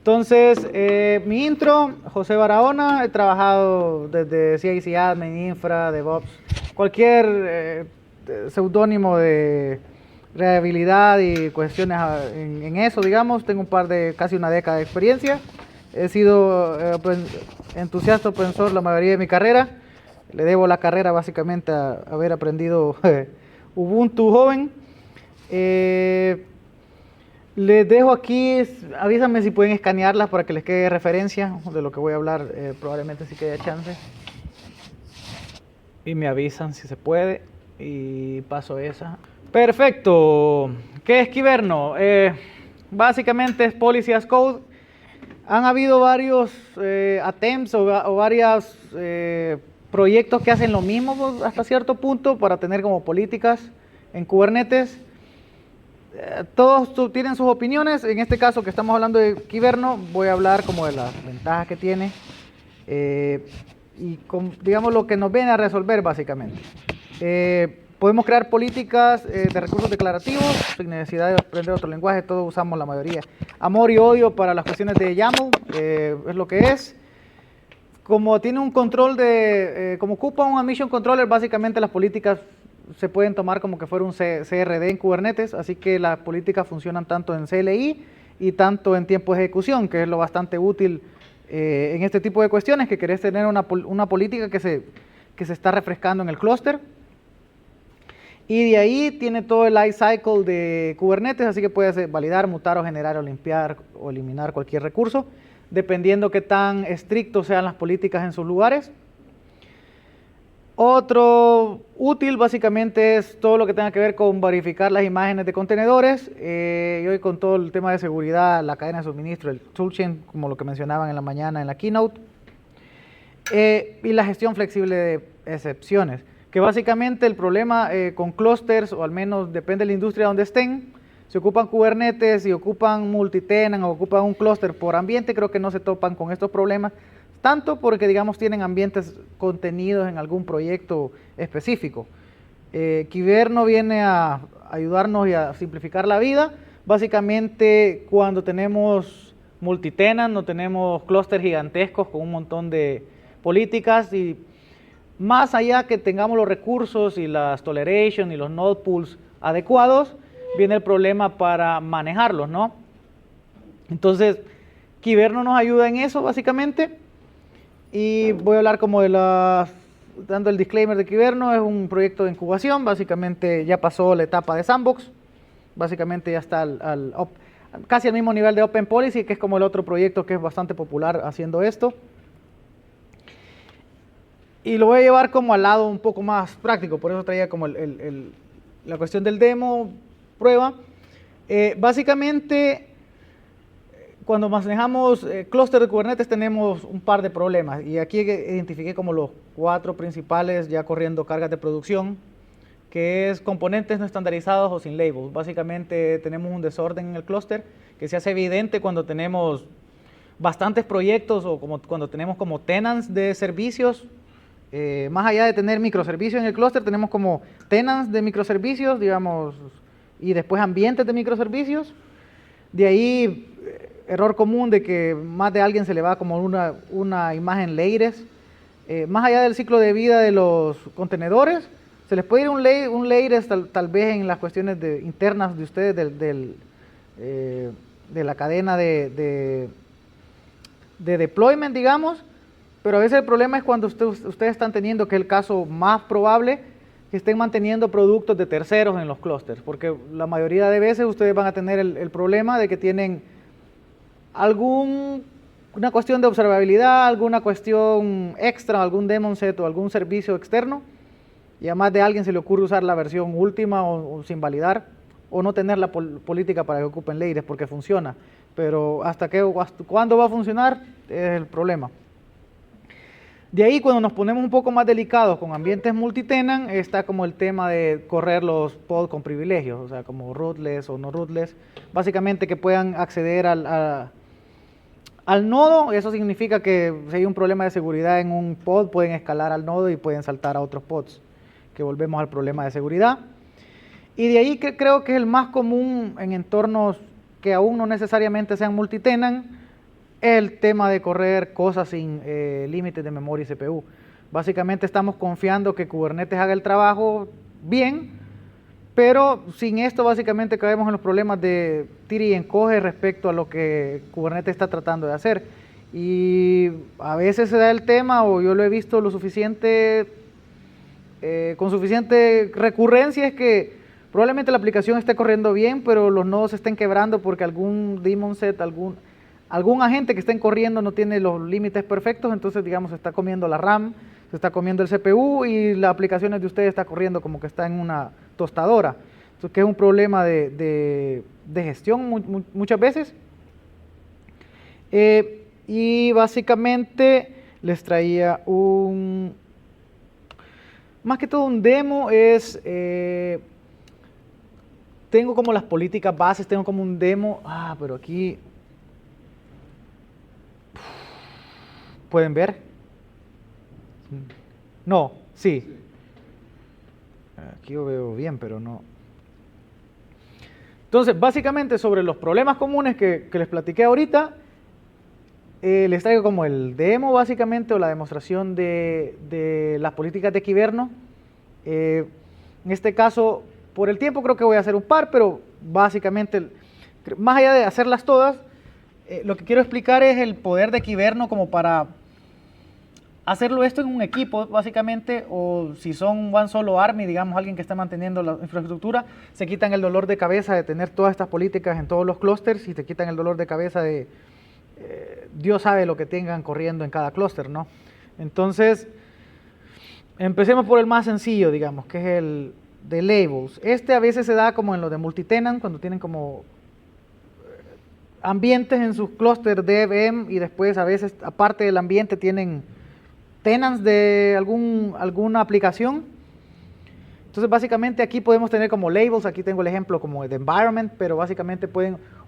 Entonces, mi intro, José Barahona, he trabajado desde CIC Admin, Infra, DevOps, cualquier seudónimo de reliabilidad y cuestiones en eso, digamos. Tengo casi una década de experiencia. He sido entusiasta open source la mayoría de mi carrera. Le debo la carrera básicamente a haber aprendido Ubuntu joven. Les dejo aquí, avísame si pueden escanearlas para que les quede referencia de lo que voy a hablar, probablemente sí quede chance. Y me avisan si se puede y paso esa. Perfecto. ¿Qué es Kyverno? Básicamente es Policy as Code. Han habido varios attempts o varios proyectos que hacen lo mismo hasta cierto punto para tener como políticas en Kubernetes. Todos tienen sus opiniones. En este caso que estamos hablando de Kyverno, voy a hablar como de las ventajas que tiene y digamos lo que nos viene a resolver básicamente. Podemos crear políticas de recursos declarativos sin necesidad de aprender otro lenguaje. Todos usamos la mayoría. Amor y odio para las cuestiones de YAML, es lo que es. Como tiene un control como ocupa un admission controller, básicamente las políticas se pueden tomar como que fuera un CRD en Kubernetes, así que las políticas funcionan tanto en CLI y tanto en tiempo de ejecución, que es lo bastante útil en este tipo de cuestiones, que querés tener una política que se está refrescando en el clúster. Y de ahí tiene todo el life cycle de Kubernetes, así que puedes validar, mutar o generar o limpiar o eliminar cualquier recurso, dependiendo qué tan estrictos sean las políticas en sus lugares. Otro útil básicamente es todo lo que tenga que ver con verificar las imágenes de contenedores y hoy con todo el tema de seguridad, la cadena de suministro, el toolchain, como lo que mencionaban en la mañana en la keynote, y la gestión flexible de excepciones, que básicamente el problema con clusters, o al menos depende de la industria donde estén, si ocupan Kubernetes, si ocupan multitenant o ocupan un clúster por ambiente, creo que no se topan con estos problemas, tanto porque, digamos, tienen ambientes contenidos en algún proyecto específico. Kyverno viene a ayudarnos y a simplificar la vida. Básicamente, cuando tenemos multitenant, no tenemos clústeres gigantescos con un montón de políticas y más allá que tengamos los recursos y las toleration y los node pools adecuados, viene el problema para manejarlos, ¿no? Entonces, Kyverno nos ayuda en eso, básicamente. Y voy a hablar como dando el disclaimer de Kyverno, es un proyecto de incubación, básicamente ya pasó la etapa de sandbox, básicamente ya está casi al mismo nivel de Open Policy, que es como el otro proyecto que es bastante popular haciendo esto. Y lo voy a llevar como al lado un poco más práctico, por eso traía como la cuestión del demo, prueba. Básicamente, cuando manejamos clúster de Kubernetes tenemos un par de problemas y aquí identifiqué como los 4 principales ya corriendo cargas de producción, que es componentes no estandarizados o sin labels. Básicamente tenemos un desorden en el clúster que se hace evidente cuando tenemos bastantes proyectos o cuando tenemos como tenants de servicios. Más allá de tener microservicios en el clúster, tenemos como tenants de microservicios, digamos, y después ambientes de microservicios. De ahí error común de que más de alguien se le va como una imagen layers. Más allá del ciclo de vida de los contenedores, se les puede ir un layers tal vez en las cuestiones internas de ustedes de la cadena de deployment, digamos, pero a veces el problema es cuando ustedes están teniendo, que es el caso más probable, que estén manteniendo productos de terceros en los clústeres, porque la mayoría de veces ustedes van a tener el problema de que tienen una cuestión de observabilidad, alguna cuestión extra, algún daemon set o algún servicio externo, y a más de alguien se le ocurre usar la versión última o sin validar, o no tener la política para que ocupen layers porque funciona, pero hasta cuándo va a funcionar es el problema. De ahí, cuando nos ponemos un poco más delicados con ambientes multitenant, está como el tema de correr los pods con privilegios, o sea, como rootless o no rootless, básicamente que puedan acceder al nodo. Eso significa que si hay un problema de seguridad en un pod, pueden escalar al nodo y pueden saltar a otros pods, que volvemos al problema de seguridad. Y de ahí que creo que es el más común en entornos que aún no necesariamente sean multitenant, el tema de correr cosas sin límites de memoria y CPU. Básicamente estamos confiando que Kubernetes haga el trabajo bien, pero sin esto básicamente caemos en los problemas de tira y encoge respecto a lo que Kubernetes está tratando de hacer. Y a veces se da el tema, o yo lo he visto lo suficiente, con suficiente recurrencia, es que probablemente la aplicación esté corriendo bien, pero los nodos se estén quebrando porque algún daemon set, algún agente que estén corriendo no tiene los límites perfectos, entonces digamos se está comiendo la RAM, se está comiendo el CPU y la aplicación de ustedes está corriendo como que está en una tostadora. Entonces, que es un problema de gestión muchas veces. Y básicamente les traía más que todo un demo, tengo como las políticas bases, tengo como un demo, pero aquí, ¿pueden ver? No, sí. Aquí yo veo bien, pero no. Entonces, básicamente sobre los problemas comunes que les platiqué ahorita, les traigo como el demo básicamente, o la demostración de las políticas de Kyverno. En este caso, por el tiempo creo que voy a hacer un par, pero básicamente, más allá de hacerlas todas, lo que quiero explicar es el poder de Kyverno como para hacerlo esto en un equipo, básicamente, o si son one solo army, digamos, alguien que está manteniendo la infraestructura, se quitan el dolor de cabeza de tener todas estas políticas en todos los clústeres y te quitan el dolor de cabeza de Dios sabe lo que tengan corriendo en cada clúster, ¿no? Entonces, empecemos por el más sencillo, digamos, que es el de labels. Este a veces se da como en lo de multitenant, cuando tienen como ambientes en sus clústeres de VM y después a veces, aparte del ambiente, tienen tenants de alguna aplicación. Entonces básicamente aquí podemos tener como labels, aquí tengo el ejemplo como de environment, pero básicamente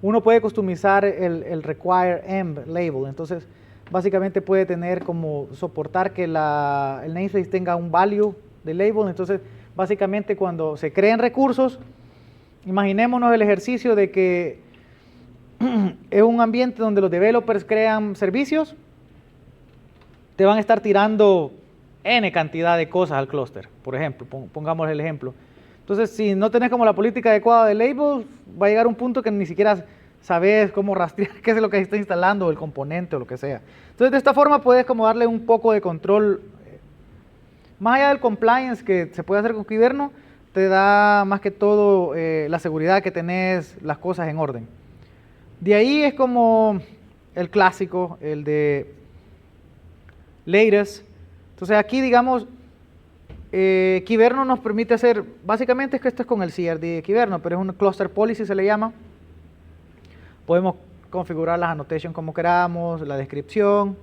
uno puede customizar el require env label. Entonces básicamente puede tener como soportar que el namespace tenga un value de label. Entonces básicamente cuando se creen recursos, imaginémonos el ejercicio de que es un ambiente donde los developers crean servicios, te van a estar tirando N cantidad de cosas al clúster, por ejemplo, pongamos el ejemplo. Entonces, si no tenés como la política adecuada de labels, va a llegar un punto que ni siquiera sabes cómo rastrear qué es lo que está instalando, el componente o lo que sea. Entonces, de esta forma puedes como darle un poco de control, más allá del compliance que se puede hacer con Kyverno, te da más que todo la seguridad que tenés las cosas en orden. De ahí es como el clásico, el de latest. Entonces aquí, digamos, Kyverno nos permite hacer, básicamente es que esto es con el CRD de Kyverno, pero es un cluster policy, se le llama. Podemos configurar las annotations como queramos, la descripción,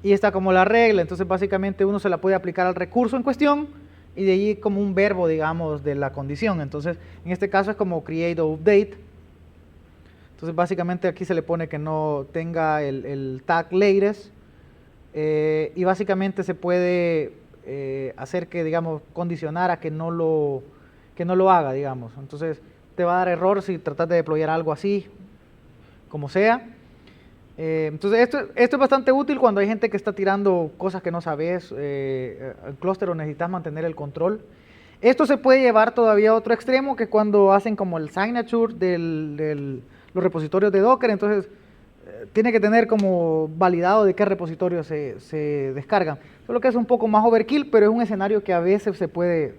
y está como la regla. Entonces básicamente uno se la puede aplicar al recurso en cuestión, y de allí como un verbo, digamos, de la condición. Entonces, en este caso es como create o update. Entonces básicamente aquí se le pone que no tenga el tag latest. Y básicamente se puede hacer que, digamos, condicionar a que no lo haga, digamos. Entonces te va a dar error si tratas de deployar algo así, como sea. Entonces esto es bastante útil cuando hay gente que está tirando cosas que no sabes al clúster o necesitas mantener el control. Esto se puede llevar todavía a otro extremo, que es cuando hacen como el signature de los repositorios de Docker. Entonces tiene que tener como validado de qué repositorio se descargan. Solo que es un poco más overkill, pero es un escenario que a veces puede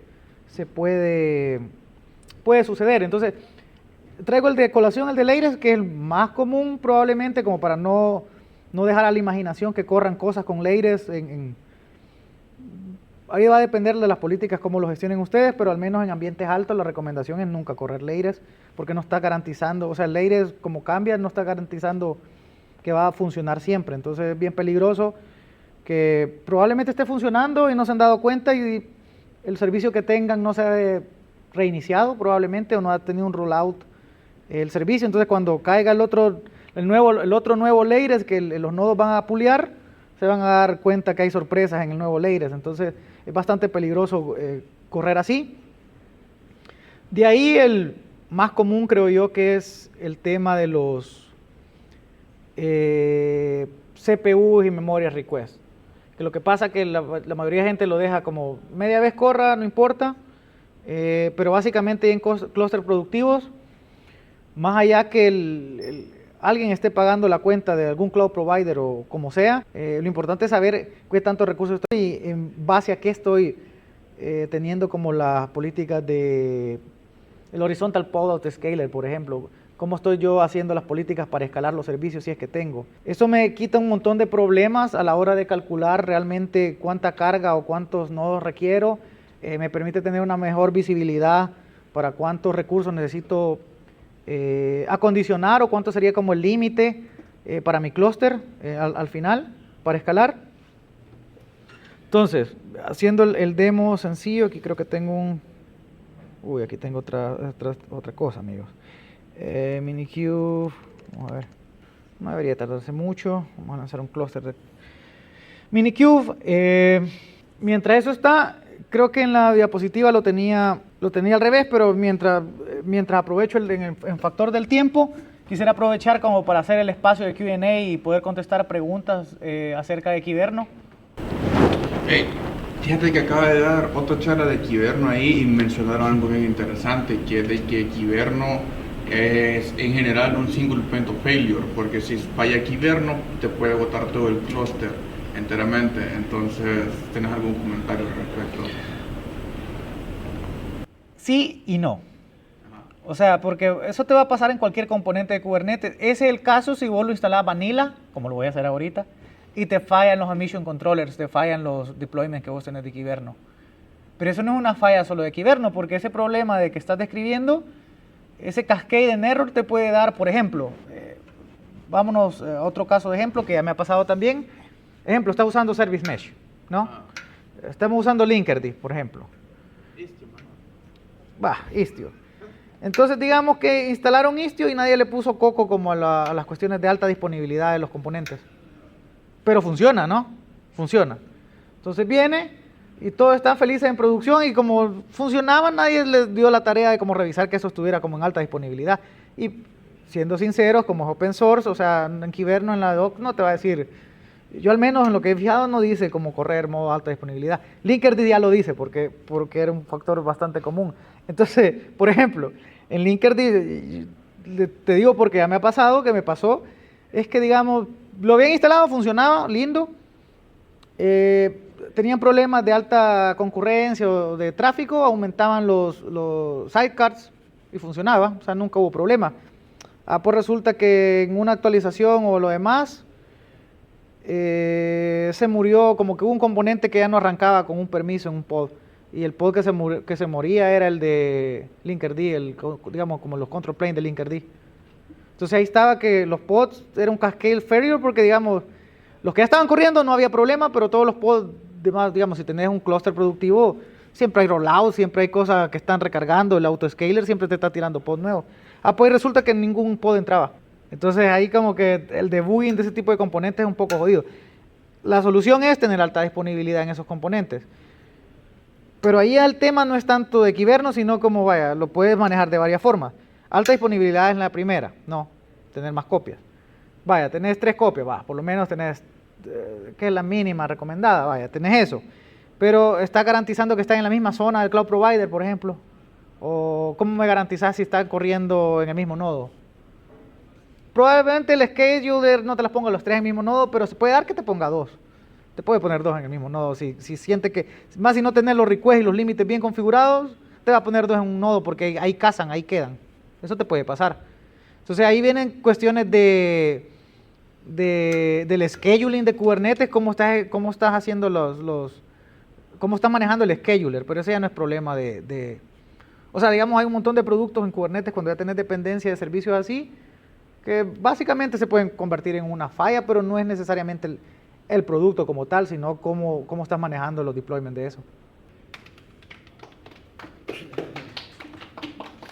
suceder. Entonces, traigo el de colación, el de latest, que es el más común probablemente, como para no dejar a la imaginación que corran cosas con latest. Ahí va a depender de las políticas, cómo lo gestionen ustedes, pero al menos en ambientes altos la recomendación es nunca correr latest, porque no está garantizando, o sea, el latest como cambia, no está garantizando que va a funcionar siempre. Entonces es bien peligroso que probablemente esté funcionando y no se han dado cuenta y el servicio que tengan no se ha reiniciado probablemente, o no ha tenido un rollout el servicio. Entonces cuando caiga el otro nuevo latest que los nodos van a pulear, se van a dar cuenta que hay sorpresas en el nuevo latest. Entonces es bastante peligroso correr así. De ahí el más común, creo yo, que es el tema de CPUs y memoria request. Que lo que pasa es que la mayoría de gente lo deja como media vez corra, no importa, pero básicamente en clústeres productivos, más allá que alguien esté pagando la cuenta de algún cloud provider o como sea, lo importante es saber qué tantos recursos estoy y en base a qué estoy teniendo como las políticas de el horizontal pod autoscaler, por ejemplo. Cómo estoy yo haciendo las políticas para escalar los servicios si es que tengo. Eso me quita un montón de problemas a la hora de calcular realmente cuánta carga o cuántos nodos requiero. Me permite tener una mejor visibilidad para cuántos recursos necesito acondicionar o cuánto sería como el límite para mi clúster al final, para escalar. Entonces, haciendo el demo sencillo, aquí creo que tengo un... Uy, aquí tengo otra cosa, amigos. Minikube, vamos a ver, no debería tardarse mucho. Vamos a lanzar un clúster de Minikube. Mientras eso está, creo que en la diapositiva lo tenía al revés, pero mientras aprovecho en factor del tiempo, quisiera aprovechar como para hacer el espacio de Q&A y poder contestar preguntas acerca de Kyverno. Hey, fíjate que acaba de dar otra charla de Kyverno ahí y mencionaron algo bien interesante, que es de que Kyverno es en general un single point of failure, porque si falla Kyverno te puede botar todo el clúster enteramente. Entonces, ¿tienes algún comentario al respecto? Sí y no. O sea, porque eso te va a pasar en cualquier componente de Kubernetes. Ese es el caso si vos lo instalás vanilla, como lo voy a hacer ahorita, y te fallan los emission controllers, te fallan los deployments que vos tenés de Kyverno. Pero eso no es una falla solo de Kyverno, porque ese problema de que estás describiendo, ese cascade en error te puede dar, por ejemplo, vámonos a otro caso de ejemplo que ya me ha pasado también. Ejemplo, está usando Service Mesh, ¿no? Estamos usando Linkerd, por ejemplo. Istio. Entonces digamos que instalaron Istio y nadie le puso coco como a las cuestiones de alta disponibilidad de los componentes. Pero funciona, ¿no? Funciona. Entonces viene y todos están felices en producción y como funcionaba nadie les dio la tarea de como revisar que eso estuviera como en alta disponibilidad. Y siendo sinceros, como es open source, o sea, en Kyverno, en la doc, no te va a decir, yo al menos en lo que he fijado no dice cómo correr modo alta disponibilidad. Linkerd ya lo dice porque era un factor bastante común. Entonces, por ejemplo, en Linkerd, te digo porque ya me ha pasado, que me pasó, es que digamos, lo habían instalado, funcionaba, lindo, tenían problemas de alta concurrencia o de tráfico, aumentaban los sidecars y funcionaba, o sea, nunca hubo problema. Pues resulta que en una actualización o lo demás, se murió, como que hubo un componente que ya no arrancaba con un permiso en un pod. Y el pod que se moría era el de Linkerd, digamos como los control plane de Linkerd. Entonces ahí estaba que los pods era un cascade failure porque digamos, los que ya estaban corriendo no había problema, pero todos los pods, digamos, si tenés un clúster productivo, siempre hay rollouts, siempre hay cosas que están recargando, el autoscaler siempre te está tirando pods nuevos. Pues resulta que ningún pod entraba. Entonces ahí como que el debugging de ese tipo de componentes es un poco jodido. La solución es tener alta disponibilidad en esos componentes. Pero ahí el tema no es tanto de Kyverno, sino como, vaya, lo puedes manejar de varias formas. Alta disponibilidad es la primera, no, tener más copias. Vaya, tenés 3 copias, por lo menos tenés, que es la mínima recomendada, vaya, tenés eso. Pero está garantizando que están en la misma zona del cloud provider, por ejemplo. O ¿cómo me garantizás si están corriendo en el mismo nodo? Probablemente el scheduler no te las ponga los 3 en el mismo nodo, pero se puede dar que te ponga 2. Te puede poner 2 en el mismo nodo. Si siente que, más si no tenés los requests y los límites bien configurados, te va a poner 2 en un nodo porque ahí cazan, ahí quedan. Eso te puede pasar. Entonces ahí vienen cuestiones del scheduling de Kubernetes, cómo estás haciendo cómo estás manejando el scheduler, pero ese ya no es problema o sea, digamos, hay un montón de productos en Kubernetes cuando ya tenés dependencia de servicios así, que básicamente se pueden convertir en una falla, pero no es necesariamente el producto como tal, sino cómo estás manejando los deployments de eso.